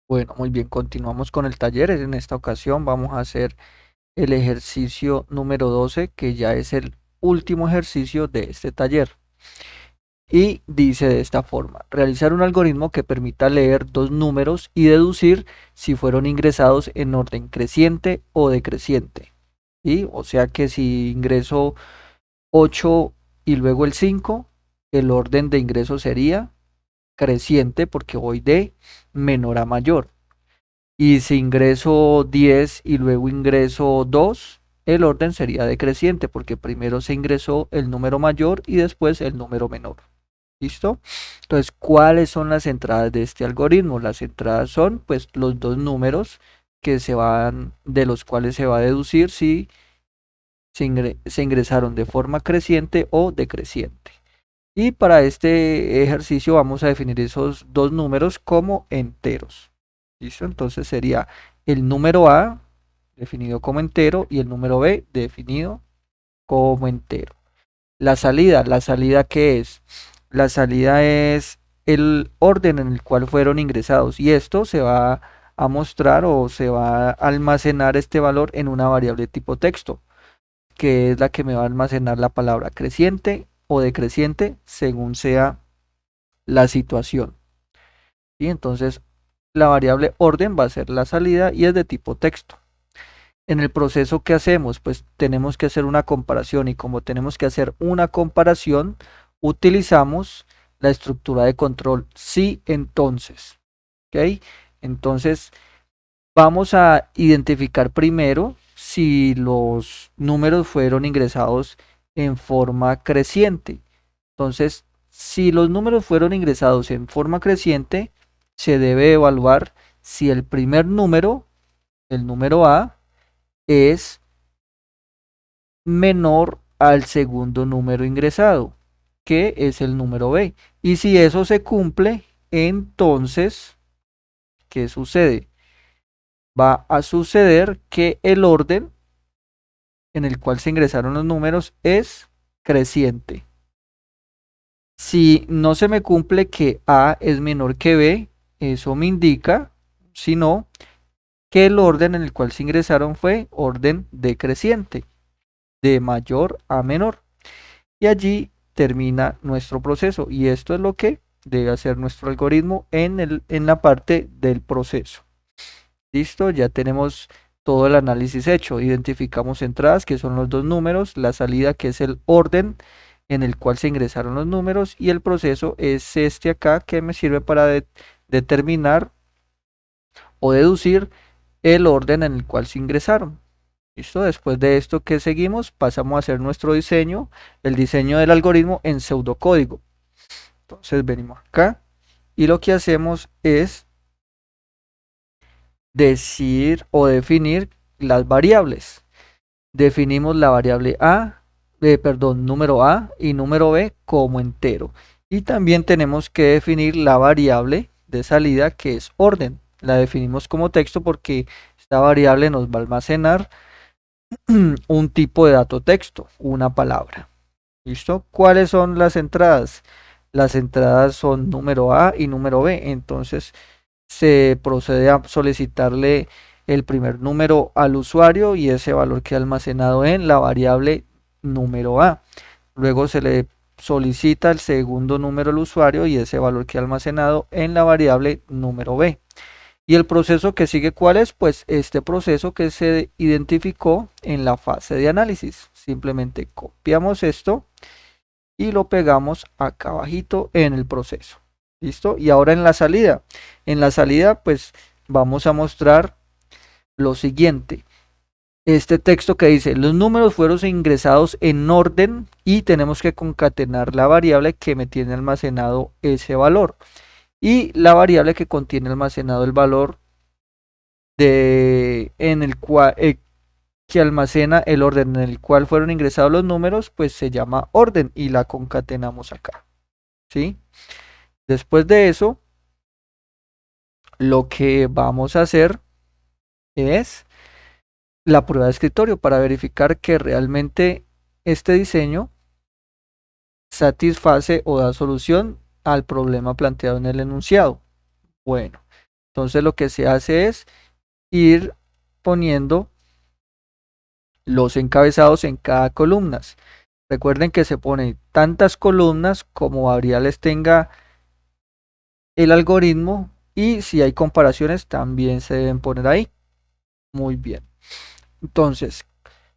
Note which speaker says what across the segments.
Speaker 1: Bueno, muy bien, continuamos con el taller. En esta ocasión vamos a hacer el ejercicio número 12, que ya es el último ejercicio de este taller. Y dice de esta forma: realizar un algoritmo que permita leer dos números y deducir si fueron ingresados en orden creciente o decreciente. ¿Sí? O sea que si ingreso 8 y luego el 5, el orden de ingreso sería creciente porque voy de menor a mayor. Y si ingreso 10 y luego ingreso 2, el orden sería decreciente porque primero se ingresó el número mayor y después el número menor. ¿Listo? Entonces, ¿cuáles son las entradas de este algoritmo? Las entradas son pues los dos números que se van, de los cuales se va a deducir si se ingresaron de forma creciente o decreciente. Y para este ejercicio vamos a definir esos dos números como enteros. ¿Listo? Entonces sería el número A definido como entero y el número B definido como entero. La salida ¿qué es? La salida es el orden en el cual fueron ingresados y esto se va a mostrar o se va a almacenar este valor en una variable tipo texto, que es la que me va a almacenar la palabra creciente o decreciente según sea la situación. Y entonces la variable orden va a ser la salida y es de tipo texto. En el proceso que hacemos, pues tenemos que hacer una comparación y como tenemos que hacer una comparación, utilizamos la estructura de control sí entonces. ¿Ok? Entonces vamos a identificar primero si los números fueron ingresados en forma creciente. Entonces, si los números fueron ingresados en forma creciente, se debe evaluar si el primer número, el número A, es menor al segundo número ingresado, que es el número B. Y si eso se cumple, entonces, ¿qué sucede? Va a suceder que el orden en el cual se ingresaron los números es creciente. Si no se me cumple que A es menor que B, eso me indica, si no, que el orden en el cual se ingresaron fue orden decreciente, de mayor a menor. Y allí termina nuestro proceso. Y esto es lo que debe hacer nuestro algoritmo en la parte del proceso. Listo, ya tenemos todo el análisis hecho. Identificamos entradas, que son los dos números, la salida, que es el orden en el cual se ingresaron los números, y el proceso es este acá, que me sirve para determinar o deducir el orden en el cual se ingresaron. ¿Listo? Después de esto que seguimos, pasamos a hacer nuestro diseño, el diseño del algoritmo en pseudocódigo. Entonces venimos acá y lo que hacemos es decir o definir las variables. Definimos la variable A, perdón, número A y número B como entero. Y también tenemos que definir la variable de salida, que es orden. La definimos como texto porque esta variable nos va a almacenar un tipo de dato texto, una palabra. ¿Listo? ¿Cuáles son las entradas? Las entradas son número A y número B. Entonces se procede a solicitarle el primer número al usuario y ese valor queda almacenado en la variable número A. Luego se le solicita el segundo número al usuario y ese valor queda almacenado en la variable número B. Y el proceso que sigue, ¿cuál es? Pues este proceso que se identificó en la fase de análisis. Simplemente copiamos esto y lo pegamos acá abajito en el proceso. ¿Listo? Y ahora en la salida. En la salida, pues vamos a mostrar lo siguiente. Este texto que dice, los números fueron ingresados en orden y tenemos que concatenar la variable que me tiene almacenado ese valor. Y la variable que contiene almacenado el valor en el cual que almacena el orden en el cual fueron ingresados los números, pues se llama orden y la concatenamos acá. ¿Sí? Después de eso, lo que vamos a hacer es la prueba de escritorio para verificar que realmente este diseño satisface o da solución al problema planteado en el enunciado. Bueno, Entonces lo que se hace es ir poniendo los encabezados en cada columna. Recuerden que se ponen tantas columnas como variables tenga el algoritmo, y si hay comparaciones también se deben poner ahí. Muy bien. Entonces,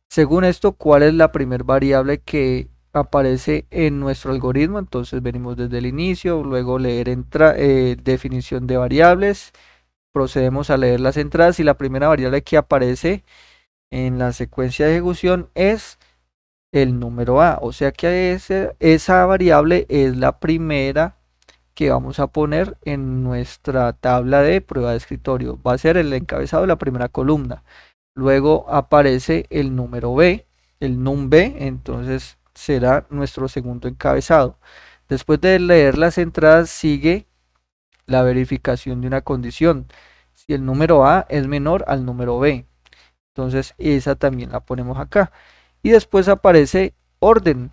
Speaker 1: según esto, ¿cuál es la primer variable que aparece en nuestro algoritmo? Entonces venimos desde el inicio, luego leer definición de variables, procedemos a leer las entradas y la primera variable que aparece en la secuencia de ejecución es el número A, o sea que esa variable es la primera que vamos a poner en nuestra tabla de prueba de escritorio. Va a ser el encabezado de la primera columna. Luego aparece el número B, el num B, entonces será nuestro segundo encabezado. Después de leer las entradas sigue la verificación de una condición. Si el número A es menor al número B, entonces esa también la ponemos acá. Y después aparece orden,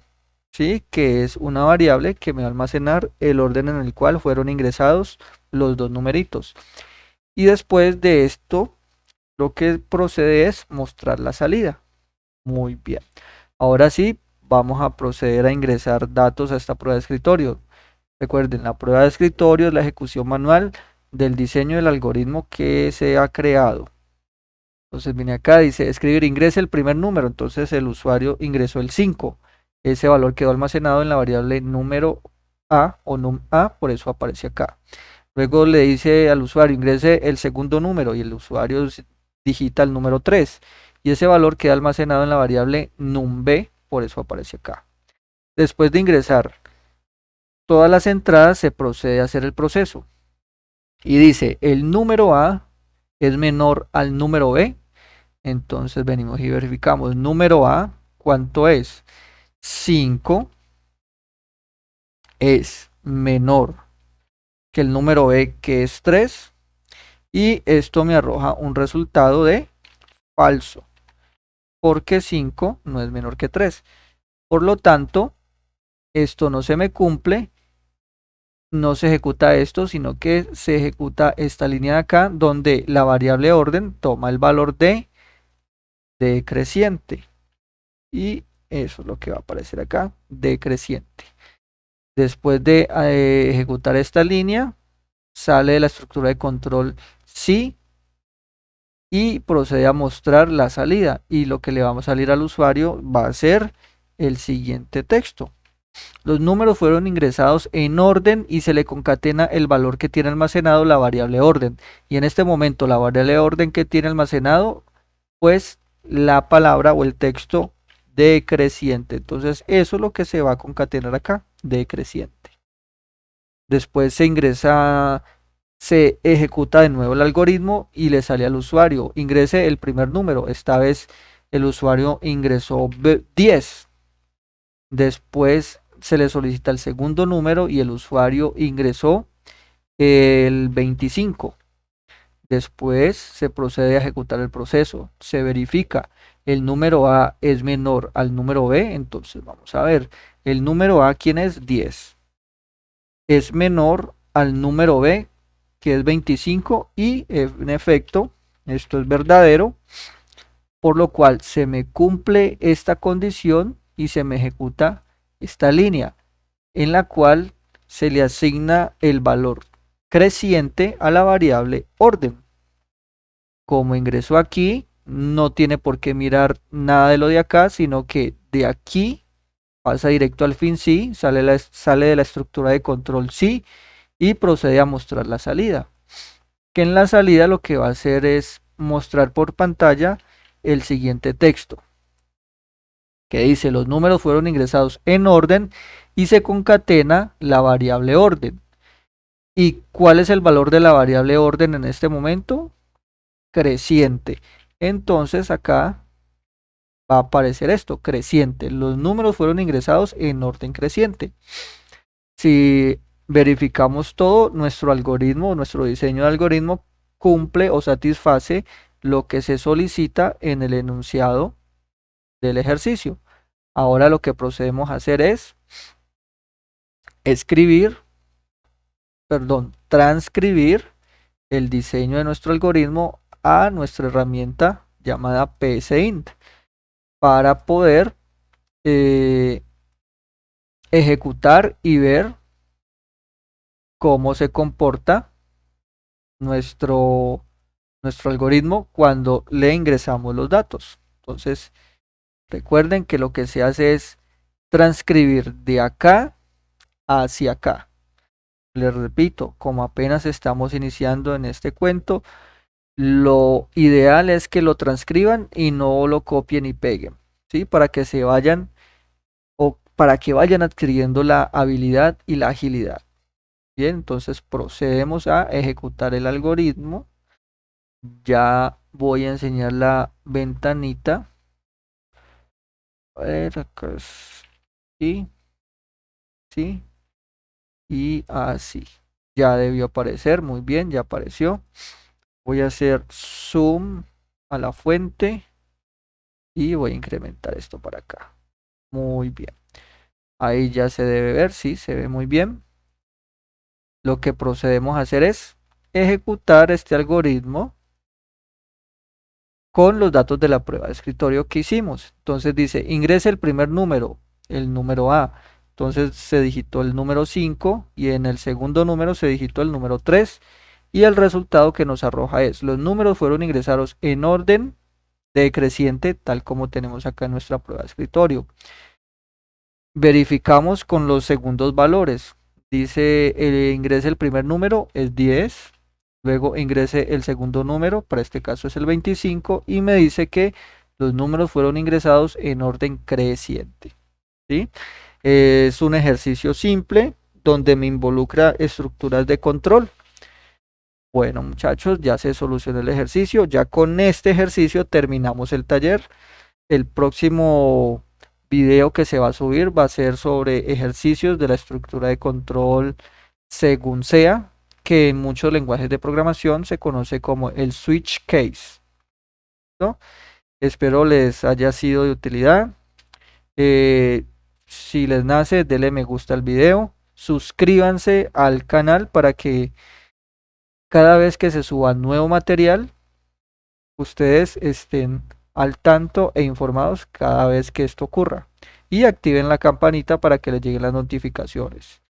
Speaker 1: ¿sí? Que es una variable que me va a almacenar el orden en el cual fueron ingresados los dos numeritos. Y después de esto, lo que procede es mostrar la salida. Muy bien. Ahora sí, vamos a proceder a ingresar datos a esta prueba de escritorio. Recuerden, la prueba de escritorio es la ejecución manual del diseño del algoritmo que se ha creado. Entonces viene acá, dice escribir, ingrese el primer número. Entonces el usuario ingresó el 5. Ese valor quedó almacenado en la variable número A o num A, por eso aparece acá. Luego le dice al usuario, ingrese el segundo número y el usuario digita el número 3. Y ese valor queda almacenado en la variable num B, por eso aparece acá. Después de ingresar todas las entradas, se procede a hacer el proceso. Y dice, el número A es menor al número B. Entonces venimos y verificamos. Número A, ¿cuánto es? 5 es menor que el número B, que es 3. Y esto me arroja un resultado de falso, porque 5 no es menor que 3. Por lo tanto, esto no se me cumple, no se ejecuta esto, sino que se ejecuta esta línea de acá, donde la variable orden toma el valor de decreciente. Y eso es lo que va a aparecer acá, decreciente. Después de ejecutar esta línea, sale de la estructura de control sí y procede a mostrar la salida. Y lo que le vamos a salir al usuario va a ser el siguiente texto. Los números fueron ingresados en orden y se le concatena el valor que tiene almacenado la variable orden. Y en este momento la variable orden que tiene almacenado, pues la palabra o el texto decreciente. Entonces eso es lo que se va a concatenar acá, decreciente. Después se ejecuta de nuevo el algoritmo y le sale al usuario, ingrese el primer número. Esta vez el usuario ingresó 10. Después se le solicita el segundo número y el usuario ingresó el 25. Después se procede a ejecutar el proceso. Se verifica el número A es menor al número B. Entonces vamos a ver. El número A, ¿quién es? 10. Es menor al número B, que es 25. Y en efecto, esto es verdadero. Por lo cual se me cumple esta condición y se me ejecuta esta línea, en la cual se le asigna el valor creciente a la variable orden. Como ingresó aquí, no tiene por qué mirar nada de lo de acá, sino que de aquí pasa directo al fin sí, sale de la estructura de control sí y procede a mostrar la salida. Que en la salida lo que va a hacer es mostrar por pantalla el siguiente texto, que dice los números fueron ingresados en orden y se concatena la variable orden. ¿Y cuál es el valor de la variable orden en este momento? Creciente. Entonces acá va a aparecer esto, creciente. Los números fueron ingresados en orden creciente. Si verificamos todo, nuestro algoritmo, nuestro diseño de algoritmo cumple o satisface lo que se solicita en el enunciado del ejercicio. Ahora lo que procedemos a hacer es transcribir el diseño de nuestro algoritmo a nuestra herramienta llamada PSINT para poder ejecutar y ver cómo se comporta nuestro, nuestro algoritmo cuando le ingresamos los datos. Entonces, recuerden que lo que se hace es transcribir de acá hacia acá. Les repito, como apenas estamos iniciando en este cuento, lo ideal es que lo transcriban y no lo copien y peguen, ¿sí? Para que se vayan o para que vayan adquiriendo la habilidad y la agilidad. Bien, entonces procedemos a ejecutar el algoritmo. Ya voy a enseñar la ventanita. A ver, acá sí, sí, y así. Ya debió aparecer, muy bien, ya apareció. Voy a hacer zoom a la fuente y voy a incrementar esto para acá. Muy bien. Ahí ya se debe ver, sí, se ve muy bien. Lo que procedemos a hacer es ejecutar este algoritmo con los datos de la prueba de escritorio que hicimos. Entonces dice, ingrese el primer número, el número A. Entonces se digitó el número 5 y en el segundo número se digitó el número 3 y el resultado que nos arroja es, los números fueron ingresados en orden decreciente, tal como tenemos acá en nuestra prueba de escritorio. Verificamos con los segundos valores. Dice, ingrese el primer número, es 10. Luego ingrese el segundo número, para este caso es el 25, y me dice que los números fueron ingresados en orden creciente. ¿Sí? Es un ejercicio simple donde me involucra estructuras de control. Bueno, muchachos, ya se solucionó el ejercicio. Ya con este ejercicio terminamos el taller. El próximo video que se va a subir va a ser sobre ejercicios de la estructura de control según SEA, que en muchos lenguajes de programación se conoce como el switch case, ¿no? Espero les haya sido de utilidad. Si les nace, denle me gusta al video, suscríbanse al canal para que cada vez que se suba nuevo material, ustedes estén al tanto e informados cada vez que esto ocurra. Y activen la campanita para que les lleguen las notificaciones.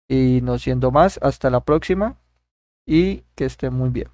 Speaker 1: Y no siendo más, hasta la próxima y que estén muy bien.